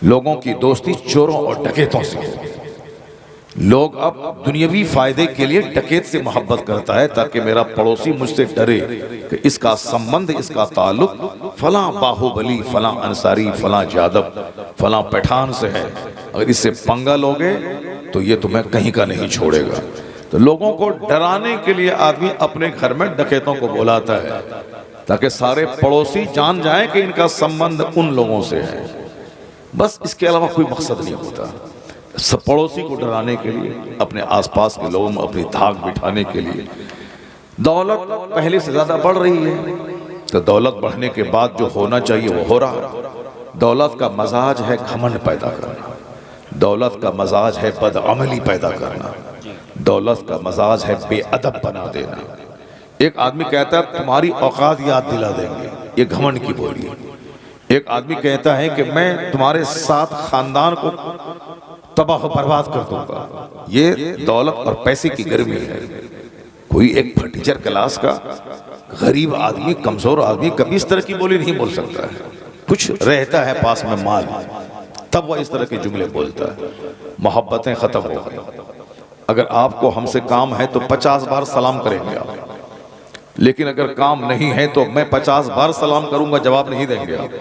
लोगों की दोस्ती चोरों और डकैतों से है। लोग अब दुनियावी फायदे के लिए डकैत से मोहब्बत करता है ताकि मेरा पड़ोसी मुझसे डरे कि इसका संबंध, इसका ताल्लुक फलां बाहुबली, फलां अंसारी, फलां यादव, फलां पठान से है। अगर इससे पंगा लोगे तो ये तुम्हें कहीं का नहीं छोड़ेगा। तो लोगों को डराने के लिए आदमी अपने घर में डकैतों को बुलाता है ताकि सारे पड़ोसी जान जाएं कि इनका संबंध उन लोगों से है। बस इसके अलावा कोई मकसद नहीं होता। सब पड़ोसी को डराने के लिए, अपने आसपास के लोगों में अपनी धाक बिठाने के लिए। दौलत पहले से ज्यादा बढ़ रही है, तो दौलत बढ़ने के बाद जो होना चाहिए वो हो रहा है। दौलत का मजाज है घमंड पैदा करना, दौलत का मजाज है बदअमली पैदा करना, दौलत का मजाज है बेअदब बना देना। एक आदमी कहता है तुम्हारी औकात याद दिला देंगे, ये घमंड की बोली है। एक आदमी कहता है कि मैं तुम्हारे साथ खानदान को तबाह बर्बाद कर दूंगा, ये दौलत और पैसे की गर्मी है। कोई एक फटीचर क्लास का गरीब आदमी, कमजोर आदमी कभी इस तरह की बोली नहीं बोल सकता है। कुछ रहता है पास में माल, तब वह इस तरह के जुमले बोलता है। मोहब्बतें खत्म हो गई। अगर आपको हमसे काम है तो 50 बार सलाम करेंगे आप, लेकिन अगर काम नहीं है तो मैं 50 बार सलाम करूंगा, जवाब नहीं देंगे आप।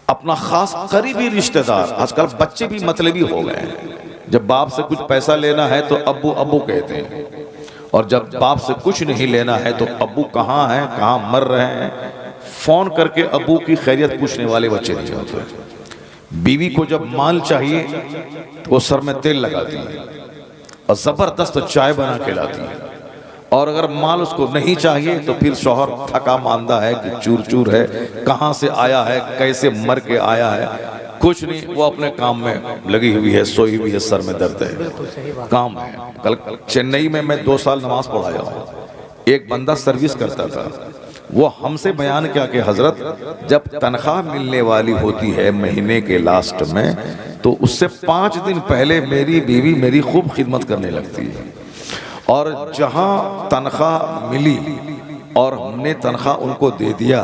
अपना खास करीबी रिश्तेदार, आजकल बच्चे भी मतलबी हो गए हैं। जब बाप से कुछ पैसा लेना है तो अब्बू अब्बू कहते हैं, और जब बाप से कुछ नहीं लेना है तो अब्बू कहाँ हैं, कहाँ मर रहे हैं, फोन करके अब्बू की खैरियत पूछने वाले बच्चे नहीं होते। बीवी को जब माल चाहिए तो वो सर में तेल लगाती है और जबरदस्त चाय बना के लाती है, और अगर माल उसको नहीं चाहिए तो फिर शौहर थका मांदा है कि चूर चूर है, कहाँ से आया है, कैसे मर के आया है, कुछ नहीं, वो अपने काम में लगी हुई है, सोई हुई है, सर में दर्द है, काम है। कल चेन्नई में मैं 2 साल नमाज पढ़ाया हूँ। एक बंदा सर्विस करता था, वो हमसे बयान किया कि हजरत जब तनख्वाह मिलने वाली होती है महीने के लास्ट में, तो उससे 5 दिन पहले मेरी बीवी मेरी खूब खिदमत करने लगती है, और जहां तनख्वाह मिली और हमने तनख्वाह उनको दे दिया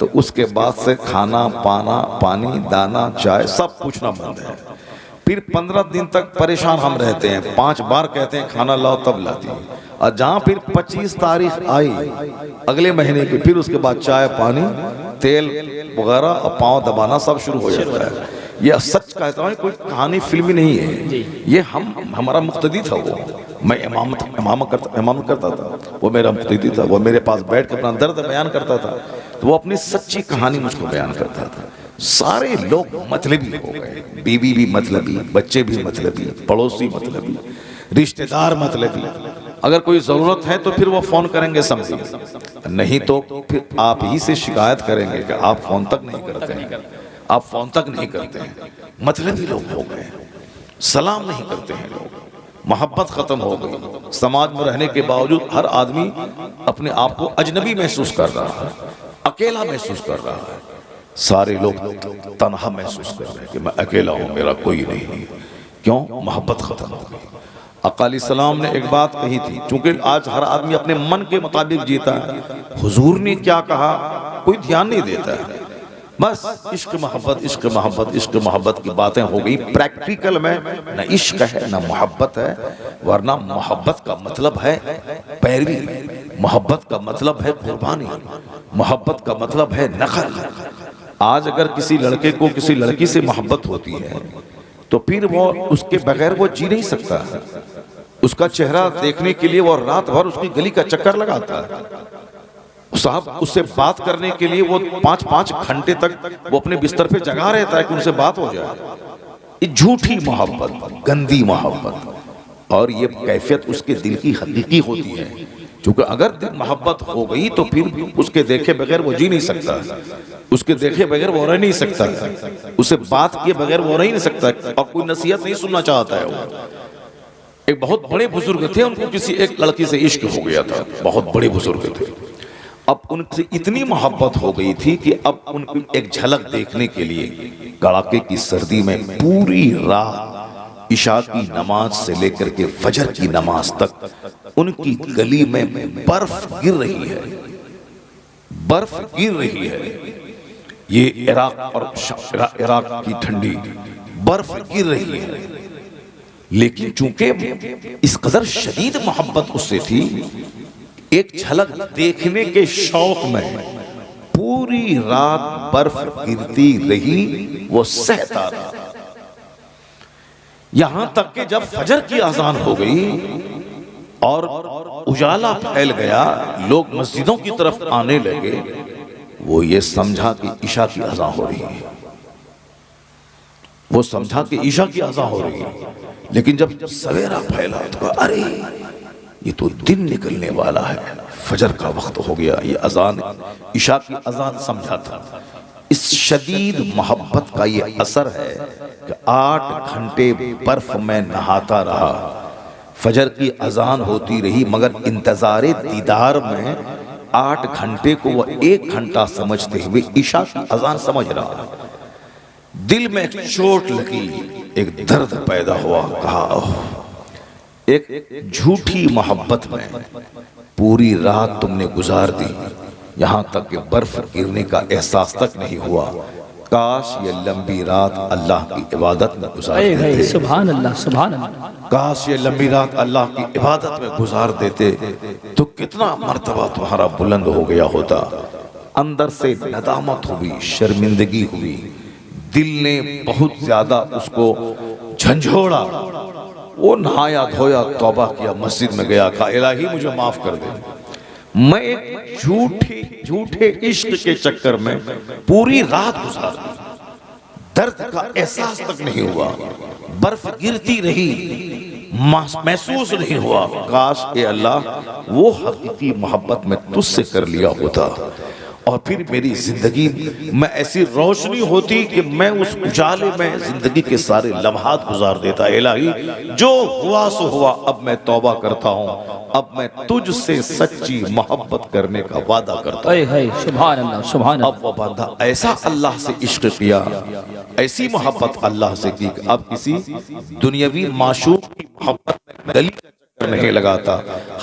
तो उसके बाद से खाना पाना, पानी, दाना, चाय सब पूछना बंद है। फिर 15 दिन तक परेशान हम रहते हैं। 5 बार कहते हैं खाना लाओ, तब लाती है। और जहां फिर 25 तारीख आई अगले महीने की, फिर उसके बाद चाय पानी, तेल वगैरह और पाँव दबाना सब शुरू हो जाता है। ये सच कहता हूँ, कोई कहानी फिल्मी नहीं है। ये हमारा मुक्तदी था। वो मैं इमामत करता था, वो मेरा मुक्तदी था। वो मेरे पास बैठ कर अपना दर्द बयान करता था, तो वो अपनी सच्ची कहानी मुझको बयान करता था। सारे लोग मतलबी हो गए, बीवी भी मतलबी, बच्चे भी मतलबी, पड़ोसी मतलबी, रिश्तेदार मतलबी। अगर कोई जरूरत है तो फिर वो फोन करेंगे समझिए, नहीं तो फिर आप ही से शिकायत करेंगे कि आप फोन तक नहीं करते हैं, आप फोन तक नहीं करते हैं। मतलबी लोग हो गए, सलाम नहीं करते हैं लोग, मोहब्बत खत्म हो गई। समाज में रहने के बावजूद हर आदमी अपने आप को अजनबी महसूस कर रहा है, अकेला महसूस कर रहा है। सारे लोग तन्हा महसूस कर रहे हैं कि मैं अकेला हूं, मेरा कोई नहीं। क्यों? मोहब्बत खत्म हो गई। आका अलैहिस्सलाम ने एक बात कही थी, चूंकि आज हर आदमी अपने मन के मुताबिक जीता है। हुजूर ने क्या कहा कोई ध्यान नहीं देता है। बस इश्क मोहब्बत, इश्क मोहब्बत, इश्क मोहब्बत की बातें हो गई। प्रैक्टिकल में न इश्क है न मोहब्बत है, वरना मोहब्बत का मतलब है पैरवी, मोहब्बत का मतलब है कुर्बानी, मोहब्बत का मतलब है नखल। आज अगर किसी लड़के को किसी लड़की से मोहब्बत होती है तो फिर वो उसके बगैर वो जी नहीं सकता। उसका चेहरा देखने के लिए वो रात भर उसकी गली का चक्कर लगाता है। साहब उससे बात करने के लिए वो 5-5 घंटे तक वो अपने बिस्तर पे जगा रहता है कि उनसे बात हो जाए। ये झूठी मोहब्बत, गंदी मोहब्बत, और ये कैफियत उसके दिल की हकीकी होती है। क्योंकि अगर दिल मोहब्बत हो गई तो फिर उसके देखे बगैर वो जी नहीं सकता, उसके देखे बगैर वो रह नहीं सकता, उसे बात किए बगैर वो रह नहीं सकता, और कोई नसीहत नहीं सुनना चाहता है वो। एक बहुत बड़े बुजुर्ग थे, उनको किसी एक लड़की से इश्क हो गया था, बहुत बड़े बुजुर्ग थे। अब उनसे इतनी मोहब्बत हो गई थी कि अब उनको एक झलक देखने के लिए कड़ाके की सर्दी में पूरी रात इशा की नमाज से लेकर के फजर की नमाज तक उनकी गली में बर्फ गिर रही है, बर्फ गिर रही है। ये इराक और इराक की ठंडी बर्फ गिर रही है, लेकिन चूंकि इस कदर शदीद मोहब्बत उससे थी, एक झलक देखने के शौक में पूरी रात बर्फ गिरती रही, वो सहता रहा। यहां तक कि जब फजर की अजान हो गई और उजाला फैल गया, लोग मस्जिदों की तरफ आने लगे, वो ये समझा कि ईशा की अजान हो रही है, वो समझा कि ईशा की अजान हो रही है। लेकिन जब सवेरा फैला तो कहा, अरे ये तो दिन निकलने वाला है, फजर का वक्त हो गया, ये अजान ईशा की अजान समझा था। इस शदीद मोहब्बत का ये असर है कि 8 घंटे बर्फ में नहाता रहा, फजर की अजान होती रही, मगर इंतजारे दीदार में 8 घंटे को वह 1 घंटा समझते हुए ईशा की अजान समझ रहा। दिल में एक चोट लगी, एक दर्द पैदा हुआ, कहा एक झूठी मोहब्बत में पूरी रात तुमने गुजार दी, यहां तक कि बर्फ गिरने का एहसास तक नहीं हुआ। काश ये लंबी रात अल्लाह की इबादत में गुजार देते। सुभान अल्लाह, सुभान अल्लाह। काश ये लंबी रात अल्लाह की इबादत में गुजार देते तो कितना मर्तबा तुम्हारा बुलंद हो गया होता। अंदर से नदामत हुई, शर्मिंदगी हुई, दिल ने बहुत ज्यादा उसको झंझोड़ा। वो नहाया धोया, तौबा किया, मस्जिद में गया, कहा इलाही मुझे माफ कर दे, मैं एक झूठे इश्क के चक्कर में पूरी रात गुजार दी, दर्द का एहसास तक नहीं हुआ, बर्फ गिरती रही, महसूस नहीं हुआ। काश ए अल्लाह वो हकीकी मोहब्बत में तुझसे कर लिया होता और फिर मेरी जिंदगी में ऐसी रोशनी होती कि मैं उस उजाले में जिंदगी के सारे लम्हात गुजार देता। इलाही जो हुआ सो हुआ, अब मैं तौबा करता हूँ, अब मैं तुझसे सच्ची मोहब्बत करने का वादा करता हूँ। सुभान अल्लाह, सुभान अल्लाह। अब वो बंदा ऐसा अल्लाह से इश्क किया, ऐसी मोहब्बत अल्लाह से की, अब किसी दुनियावी माशूक की मोहब्बत में गली का चक्कर नहीं लगाता,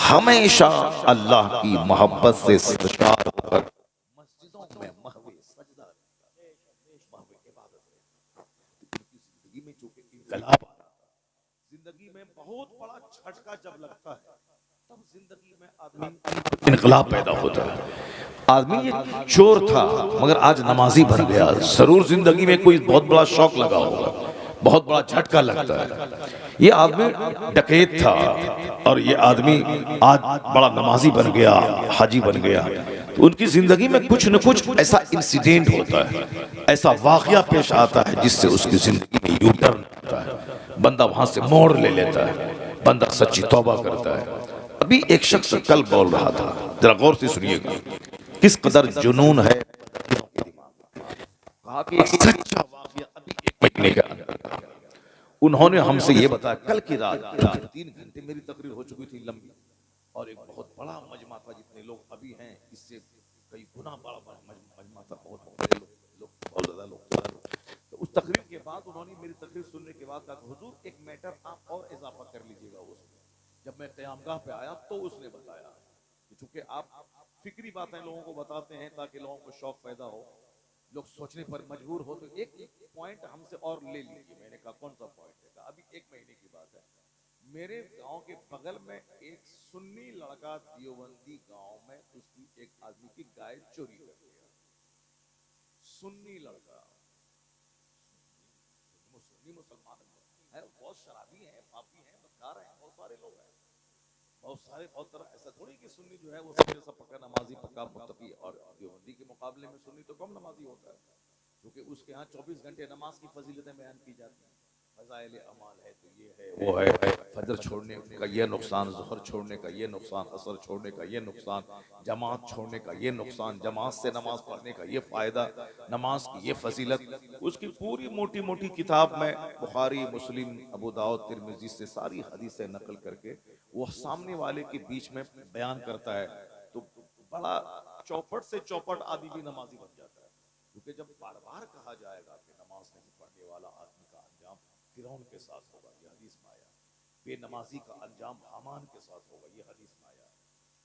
हमेशा अल्लाह की मोहब्बत से सरशार होकर मस्जिदों में महवे सजदा, महवे इबादत है। जिंदगी में चूंकि इनकलाब, जिंदगी में बहुत बड़ा झटका जब लगता है, तब जिंदगी में आदमी इनकलाब पैदा होता है। आदमी ये चोर था मगर आज नमाजी बन गया। जरूर जिंदगी में कोई बहुत बड़ा शौक लगा होगा, बहुत बड़ा झटका लगता है। ये आदमी डकैत था और ये आदमी आज बड़ा नमाजी बन गया, हाजी बन गया। तो उनकी जिंदगी में कुछ न कुछ ऐसा इंसिडेंट होता है, ऐसा वाकया पेश आता है जिससे उसकी जिंदगी में यू टर्न होता है, बंदा वहां से मोड़ ले लेता है, बंदा सच्ची तौबा करता है। अभी एक शख्स कल बोल रहा था, जरा गौर से सुनिएगा किस कदर जुनून है। कहा कि एक सच्चा वाकया अभी 1 महीने के अंदर उन्होंने हमसे ये बताया, कल की रात 3 घंटे मेरी तकरीर हो चुकी थी लंबी, और एक बहुत बड़ा मजमा था, जितने लोग अभी हैं इससे कई गुना बड़ा मजमा था, बहुत ज्यादा लोग। तो उस तकरीर के बाद उन्होंने मेरी तकरीर सुनने के बाद कहा, हुजूर एक मैटर आप और इजाफा कर लीजिएगा उसमें। जब मैं क़यामगाह पे आया तो उसने बताया कि चूंकि आप फिक्री बातें लोगों को बताते हैं ताकि लोगों को शौक पैदा हो, लोग सोचने पर मजबूर हो, तो एक पॉइंट हमसे और ले लीजिए। मैंने कहा कौन सा पॉइंट है? कहा अभी 1 महीने की बात है, मेरे गांव के बगल में एक सुन्नी लड़का देवबंदी गांव में उसकी एक आदमी की गाय चोरी कर गया। सुन्नी लड़का, सुन्नी मुसलमान है, बहुत शराबी है, पापी है, बदकार है, बहुत सारे लोग हैं, बहुत तरह। ऐसा थोड़ी कि सुन्नी जो है वो सबसे सब पक्का नमाजी, पक्का मुत्तकी, और देवबंदी के मुकाबले में सुन्नी तो कम नमाजी होता है, क्योंकि उसके यहाँ 24 घंटे नमाज की फजीलतें बयान की जाती हैं। फज़ाइल अमाल है तो ये है, वो है, फजर छोड़ने का ये नुकसान, ज़ोहर छोड़ने का ये नुकसान, असर छोड़ने का ये नुकसान, जमात छोड़ने का ये नुकसान, जमात से नमाज पढ़ने का ये फ़ायदा, नमाज की ये फजीलत। उसकी पूरी मोटी मोटी किताब में बुखारी, मुस्लिम, अबू दाऊद, तिरमिज़ी से सारी हदीसें नकल करके वो सामने वाले के बीच में बयान करता है। तो बड़ा चौपट से चौपट आदमी भी नमाजी बन जाता है, क्योंकि जब बार बार कहा जाएगा कि नमाज नहीं पढ़ने वाला आदमी का अंजाम फिरौन के साथ होगा, ये हदीस में आया। बेनमाजी का अंजाम हामान के साथ होगा, ये हदीस में आया।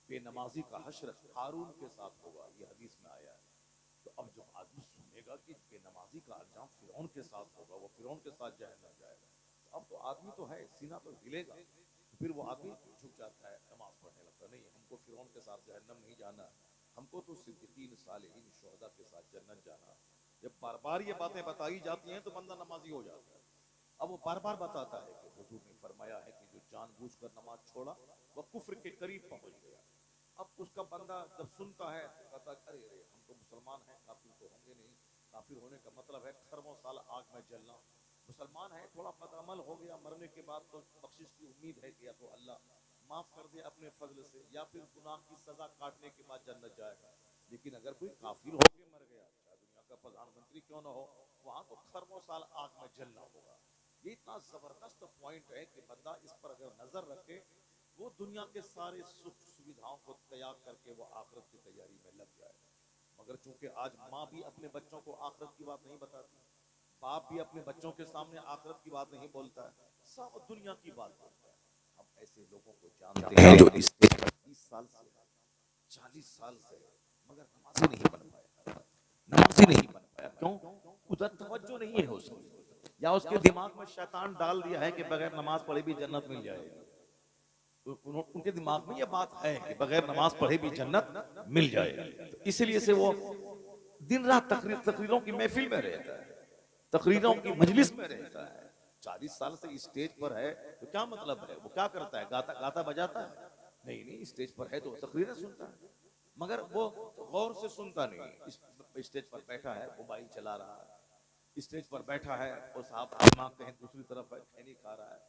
बेनमाजी का हश्र हारून के साथ होगा, ये हदीस में आया। तो अब जब आदमी सुनेगा कि बेनमाजी का अंजाम फिरौन के साथ होगा, वो फिरौन के साथ जहन्नम जाएगा, तो अब तो आदमी तो है, सीना तो हिलेगा। तो फिर वो आदमी झुक जाता है, नमाज पढ़ने लगता है। नहीं, हमको फिरौन के साथ जहन्नम नहीं जाना, हमको तो सिद्दीकीन सालिहीन शुहदा के साथ जन्नत जाना। जब बार बार ये बातें बताई जाती हैं तो बंदा नमाजी हो जाता है। अब वो बार बार बताता है कि हुजूर ने फरमाया है कि जो जानबूझकर नमाज छोड़ा वह कुफ्र के करीब पहुंच गया। अब उसका बंदा जब सुनता है तो कहता है अरे अरे हम तो मुसलमान हैं, काफिर तो होंगे नहीं। काफिर होने का मतलब है खरबों साल आग में जलना। मुसलमान है, थोड़ा बदअमल हो गया, मरने के बाद तो बख्शिश की उम्मीद है कि या तो अल्लाह माफ कर दे अपने फजल से, या फिर गुनाह की सजा काटने के बाद जन्नत जाएगा। लेकिन अगर कोई काफिर होकर मर गया, चाहे दुनिया का प्रधानमंत्री क्यों ना हो, वहां तो खरबों साल आग में जलना होगा। ये इतना जबरदस्त पॉइंट है कि बंदा इस पर अगर नजर रखे, वो दुनिया के सारे सुख सुविधाओं को त्याग करके वो आखिरत की तैयारी में लग जाए। मगर चूंकि आज माँ भी अपने बच्चों को आखिरत की बात नहीं बताती, बाप भी अपने बच्चों के सामने आखिरत की बात नहीं बोलता है, सब दुनिया की बात बोलता है। हम ऐसे लोगों को जानते हैं जो इस 30 साल से 40 साल से मगर नमाजी नहीं बन पाया, नमाजी नहीं बन पाया। क्यों? उधर तवज्जो नहीं है उसकी, या उसके दिमाग में शैतान डाल दिया है कि बगैर नमाज पढ़े भी जन्नत मिल जाएगी। उनके दिमाग में ये बात है कि बगैर नमाज पढ़े भी जन्नत मिल जाएगी। तो इसलिए से वो दिन रात तकरीरों की महफिल में रहता है, तकरीरों की मजलिस में रहता है। 40 साल से स्टेज पर है तो क्या मतलब है, वो क्या करता है, गाता गाता बजाता है? नहीं नहीं, स्टेज पर है तो तकरीरें सुनता है, मगर वो गौर से सुनता नहीं। स्टेज पर बैठा है, मोबाइल चला रहा है, स्टेज पर बैठा है और साहब दिमाग कहीं दूसरी तरफ है, खैनी खा रहा है,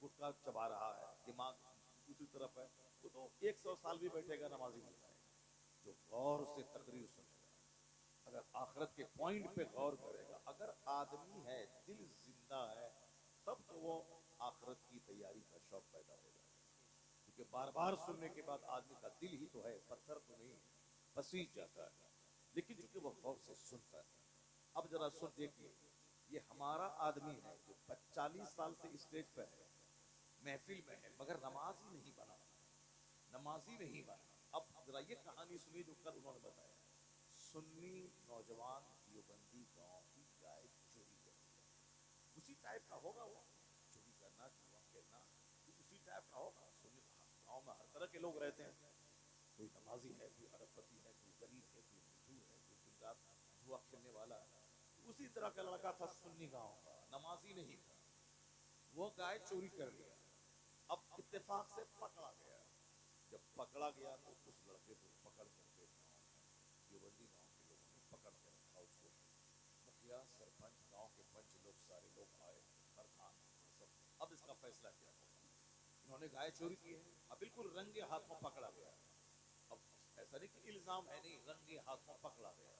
गुटखा चबा रहा है, दिमाग दूसरी तरफ है, तो 100 साल भी बैठेगा नमाजी नहीं है। जो गौर से तकरीर सुनेगा, अगर आखिरत के पॉइंट पे गौर करेगा, अगर आदमी है, दिल जिंदा है, तब तो वो आखिरत की तैयारी का शौक पैदा हो जाएगा। क्योंकि बार बार सुनने के बाद आदमी का दिल ही तो है, पत्थर तो नहीं, पसीज जाता है। लेकिन चूंकि वो गौर से सुनता है, अब जरा सुन देखिए, ये हमारा आदमी है जो 40 साल से स्टेज पे है, महफिल में है, मगर नमाजी नहीं बना, नमाजी नहीं बना। अब जरा ये कहानी सुनिए जो कल उन्होंने बताया। सुन्नी नौजवान देवबंदी गांव की गाय चोरी कर लिया, उसी टाइप का होगा वो, चोरी करना, जुआ खेलना, उसी टाइप का होगा। सुन्नी गांव में हर तरह के लोग रहते हैं, कोई नमाजी है, कोई अरबपति है, कोई गरीब है, कोई मजदूर है, कोई दिन रात जुआ खेलने वाला है। उसी तरह का लड़का था सुन्नी गांव का, नमाजी नहीं था। वो गाय चोरी कर लिया, अब इत्तेफाक से पकड़ा गया। जब पकड़ा गया तो उस लड़के को पकड़ करके देवबंदी गांव के लोगों ने पकड़ के रखा उसको। मुखिया, सरपंच, गांव के पंच लोग, सारे लोग आए, प्रधान सब। अब इसका फैसला क्या होगा? इन्होंने गाय चोरी की है, अब बिल्कुल रंगे हाथों पकड़ा गया। अब ऐसा नहीं कि इल्जाम है, नहीं, रंगे हाथों पकड़ा गया,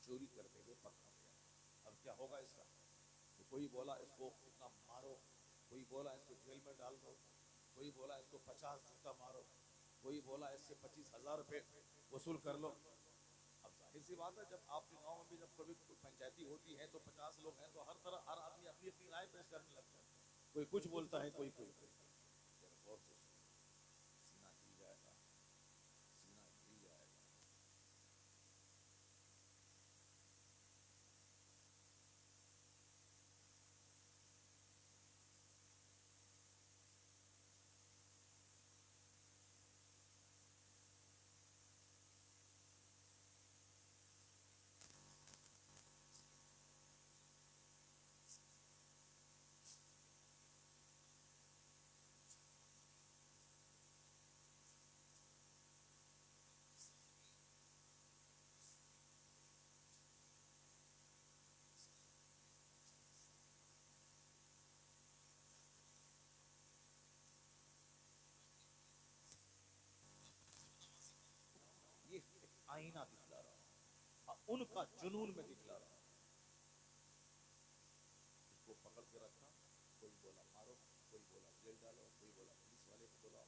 चोरी करते हुए पकड़ा गया। अब क्या होगा इसका? तो कोई बोला इसको इतना मारो, कोई बोला इसको जेल में डाल दो, कोई बोला इसको 50 जूता मारो, कोई बोला इससे 25,000 रुपए वसूल कर लो। अब जाहिर सी बात है, जब आपके गांव में भी जब कभी पंचायती होती है तो 50 लोग हैं, तो हर तरह हर आदमी अपनी अपनी राय पेश करने लगता है, कोई कुछ बोलता है, कोई कोई गौर से सीना हिल जाएगा, सीना हिल जाएगा। ये आईना दिखला रहा, उनका जुनून में दिखला रहा। उसको पकड़ के रखा, कोई बोला मारो, कोई बोला जेल डालो, कोई बोला पुलिस वाले को बुलाओ।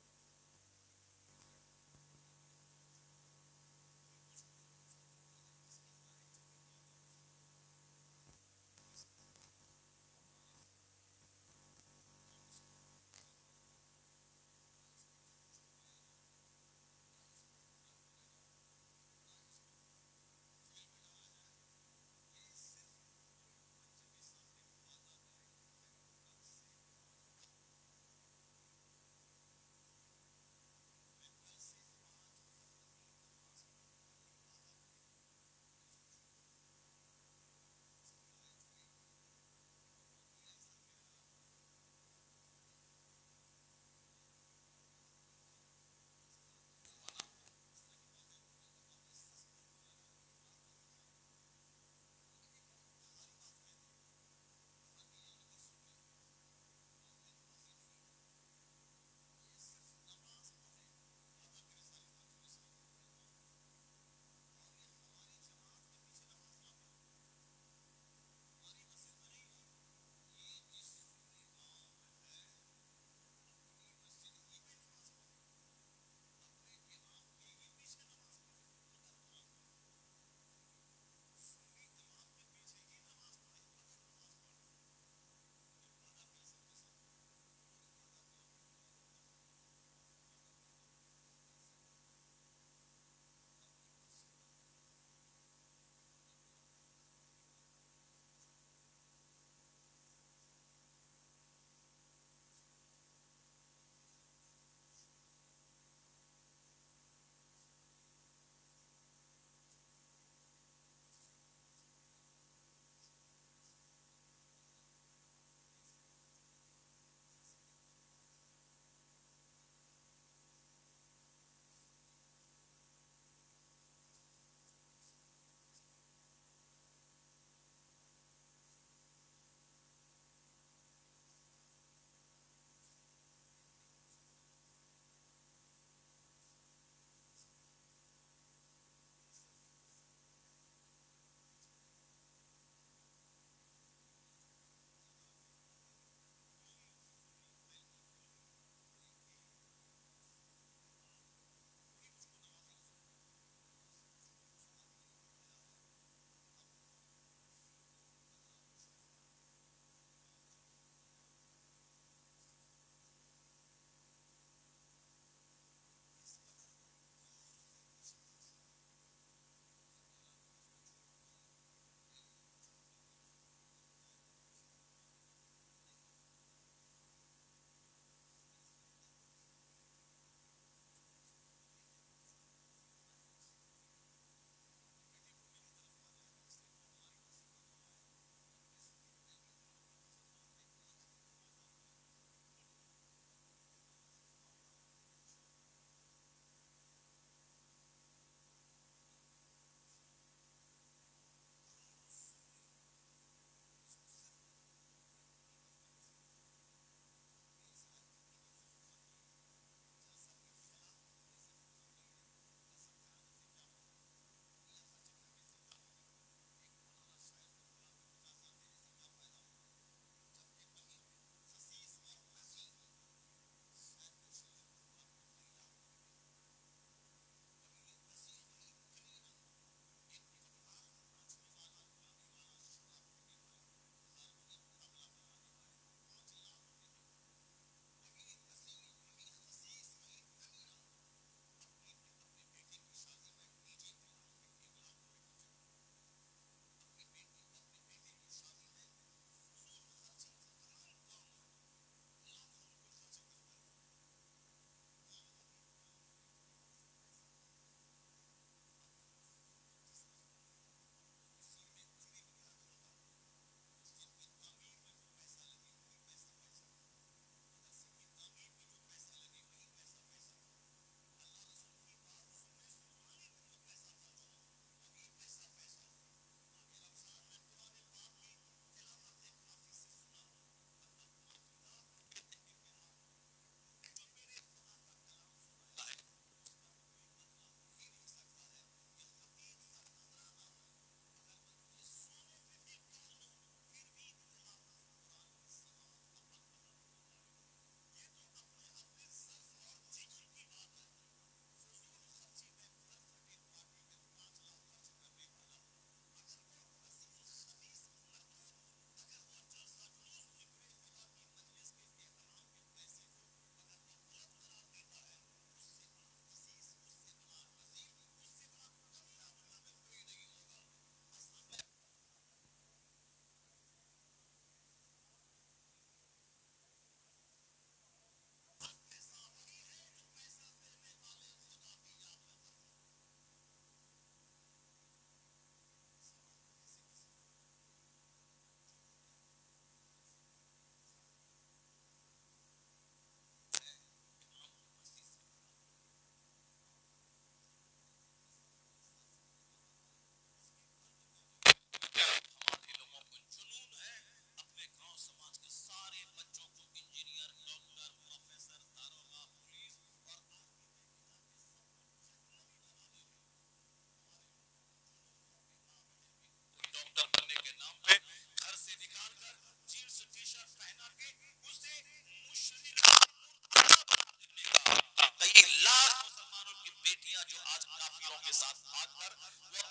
कई लाख मुसलमानों की बेटियां जो आज काफिरों के साथ भागकर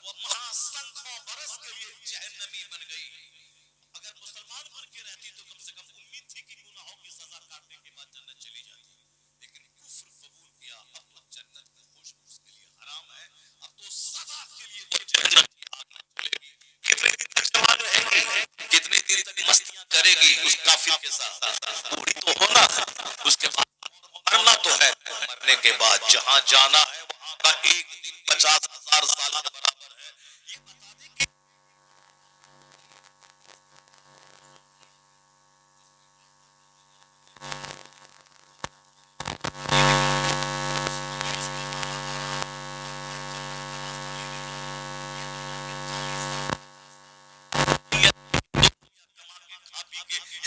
वो महासंख्यों बरस के लिए जहन्नमी बन गई। अगर मुसलमान बन के रहती तो कम से कम उम्मीद थी कि गुनाहों की सजा काटने के बाद जन्नत चली जाती, लेकिन कुफ्र कबूल किया, अब तो जन्नत की खुशबू उसके लिए हराम है, अब तो सजा के लिए वो जहन्नम की आग में जलेगी। कितने दिन तक जवान रहेगी, कितने दिन तक मस्तियां करेगी उस काफिर के साथ, बूढ़ी तो होना है, उसके बाद मरना तो है, मरने के बाद जहां जाना है वहां का एक दिन 50,000 साल के बराबर है। ये बता दें कि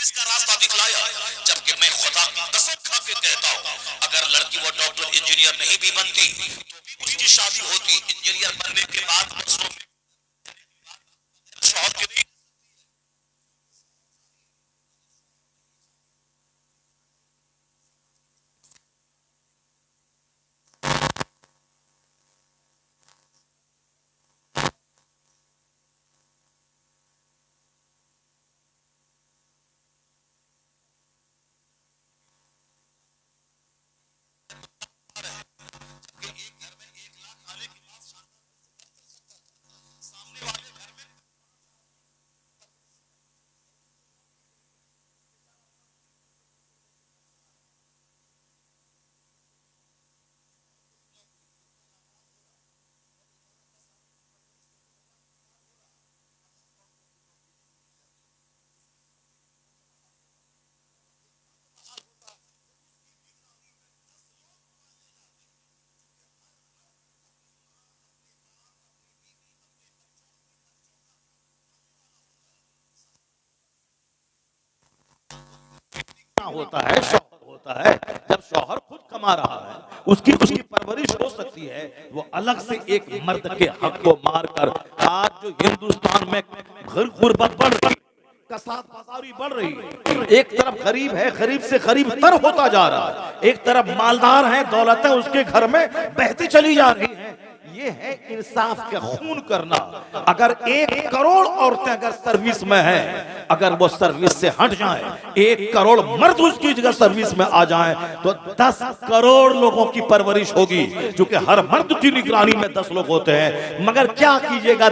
इसका रास्ता दिखलाया, जबकि मैं खुदा की कसम खा के कहता हूँ अगर लड़की वो डॉक्टर इंजीनियर नहीं भी बनती तो भी उसकी शादी होती। इंजीनियर बनने के बाद शौहर के नहीं होता है, शौहर होता है। जब शौहर खुद कमा रहा है, उसकी परवरिश हो सकती है, वो अलग से एक मर्द के हक को मारकर, आज जो हिंदुस्तान में गुर्बत बढ़ रही, कसाद बाजारी बढ़ रही, एक तरफ गरीब है, गरीब से गरीब तर होता जा रहा है, एक तरफ मालदार है, दौलतें उसके घर में बहती चली जा रही हैं। ये है इंसाफ का खून करना। अगर 1 करोड़ औरतें अगर सर्विस में हैं, अगर वो सर्विस से हट जाएं, 1 करोड़ मर्द उसकी जगह सर्विस में आ जाएं, तो 10 करोड़ लोगों की परवरिश होगी, क्योंकि हर मर्द की निगरानी में 10 लोग होते हैं। मगर क्या कीजिएगा,